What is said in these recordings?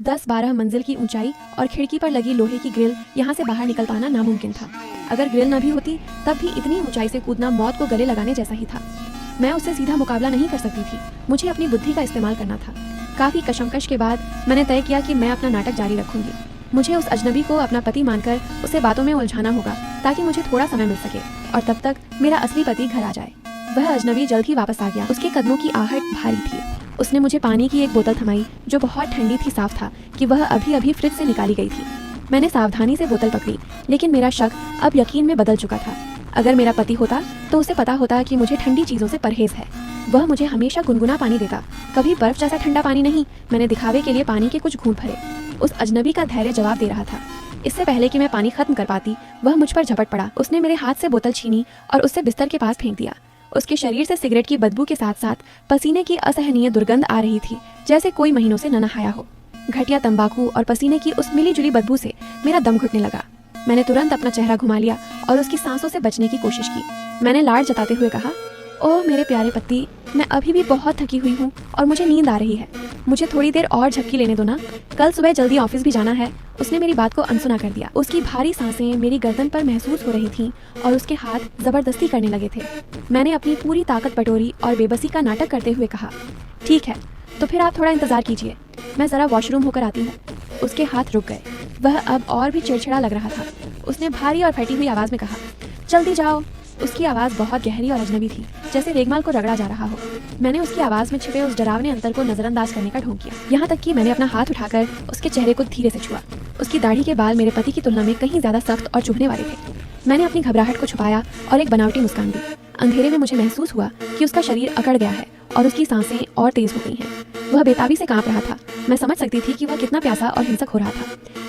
10-12 मंजिल की ऊंचाई और खिड़की पर लगी लोहे की ग्रिल यहाँ से बाहर निकल पाना नामुमकिन था। अगर ग्रिल न भी होती तब भी इतनी ऊंचाई से कूदना मौत को गले लगाने जैसा ही था। मैं उससे सीधा मुकाबला नहीं कर सकती थी, मुझे अपनी बुद्धि का इस्तेमाल करना था। काफ़ी कशमकश के बाद मैंने तय किया कि मैं अपना नाटक जारी रखूंगी। मुझे उस अजनबी को अपना पति मानकर उसे बातों में उलझाना होगा ताकि मुझे थोड़ा समय मिल सके और तब तक मेरा असली पति घर आ जाए। वह अजनबी जल्द ही वापस आ गया। उसके कदमों की आहट भारी थी। उसने मुझे पानी की एक बोतल थमाई जो बहुत ठंडी थी। साफ था कि वह अभी अभी फ्रिज से निकाली गई थी। मैंने सावधानी से बोतल पकड़ी, लेकिन मेरा शक अब यकीन में बदल चुका था। अगर मेरा पति होता तो उसे पता होता कि मुझे ठंडी चीज़ों से परहेज है। वह मुझे हमेशा गुनगुना पानी देता, कभी बर्फ जैसा ठंडा पानी नहीं। मैंने दिखावे के लिए पानी के कुछ घूंट भरे। उस अजनबी का धैर्य जवाब दे रहा था। इससे पहले कि मैं पानी खत्म कर पाती, वह मुझ पर झपट पड़ा। उसने मेरे हाथ से बोतल छीनी और उससे बिस्तर के पास फेंक दिया। उसके शरीर से सिगरेट की बदबू के साथ साथ पसीने की असहनीय दुर्गंध आ रही थी, जैसे कोई महीनों से न नहाया हो। घटिया तंबाकू और पसीने की उस मिली जुली बदबू से मेरा दम घुटने लगा। मैंने तुरंत अपना चेहरा घुमा लिया और उसकी सांसों से बचने की कोशिश की। मैंने लाड जताते हुए कहा, ओह मेरे प्यारे पति, मैं अभी भी बहुत थकी हुई हूँ और मुझे नींद आ रही है। मुझे थोड़ी देर और झपकी लेने दो ना, कल सुबह जल्दी ऑफिस भी जाना है। उसने मेरी बात को अनसुना कर दिया। उसकी भारी सांसें मेरी गर्दन पर महसूस हो रही थीं और उसके हाथ जबरदस्ती करने लगे थे। मैंने अपनी पूरी ताकत बटोरी और बेबसी का नाटक करते हुए कहा, ठीक है, तो फिर आप थोड़ा इंतजार कीजिए, मैं ज़रा वॉशरूम होकर आती हूँ। उसके हाथ रुक गए। वह अब और भी चिड़चिड़ा लग रहा था। उसने भारी और फटी हुई आवाज़ में कहा, जल्दी जाओ। उसकी आवाज़ बहुत गहरी और अजनबी थी, जैसे रेगमाल को रगड़ा जा रहा हो। मैंने उसकी आवाज़ में छिपे उस डरावने अंतर को नजरअंदाज करने का ढोंग किया, यहाँ तक कि मैंने अपना हाथ उठाकर उसके चेहरे को धीरे से छुआ। उसकी दाढ़ी के बाल मेरे पति की तुलना में कहीं ज़्यादा सख्त और चुभने वाले थे। मैंने अपनी घबराहट को छुपाया और एक बनावटी मुस्कान दी। अंधेरे में मुझे महसूस हुआ कि उसका शरीर अकड़ गया है और उसकी सांसें और तेज हो गई हैं। वह बेताबी से कांप रहा था। मैं समझ सकती थी कि वह कितना प्यासा और हिंसक हो रहा था।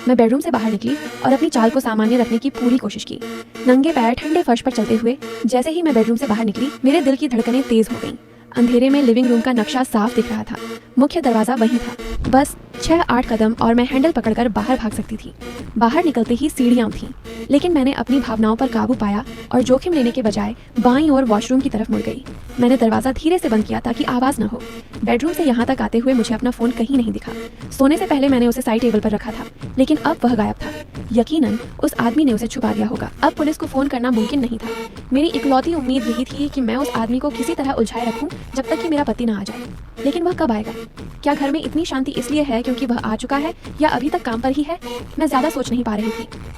मैं बेडरूम से बाहर निकली और अपनी चाल को सामान्य रखने की पूरी कोशिश की। नंगे पैर ठंडे फर्श पर चलते हुए जैसे ही मैं बेडरूम से बाहर निकली, मेरे दिल की धड़कनें तेज हो गईं। अंधेरे में लिविंग रूम का नक्शा साफ दिख रहा था। मुख्य दरवाजा वहीं था। बस 6-8 कदम और मैं हैंडल पकड़कर बाहर भाग सकती थी। बाहर निकलते ही सीढ़ियां थीं, लेकिन मैंने अपनी भावनाओं पर काबू पाया और जोखिम लेने के बजाय बाईं ओर वॉशरूम की तरफ मुड़ गई। मैंने दरवाजा धीरे से बंद किया ताकि आवाज न हो। बेडरूम से यहाँ तक आते हुए मुझे अपना फोन कहीं नहीं दिखा। सोने से पहले मैंने उसे साइड टेबल पर रखा था, लेकिन अब वह गायब था। यकीनन उस आदमी ने उसे छुपा दिया होगा। अब पुलिस को फोन करना मुमकिन नहीं था। मेरी इकलौती उम्मीद यही थी कि मैं उस आदमी को किसी तरह उलझाए रखूं जब तक कि मेरा पति ना आ जाए। लेकिन वह कब आएगा? क्या घर में इतनी शांति इसलिए है क्योंकि वह आ चुका है, या अभी तक काम पर ही है? मैं ज्यादा सोच नहीं पा रही थी।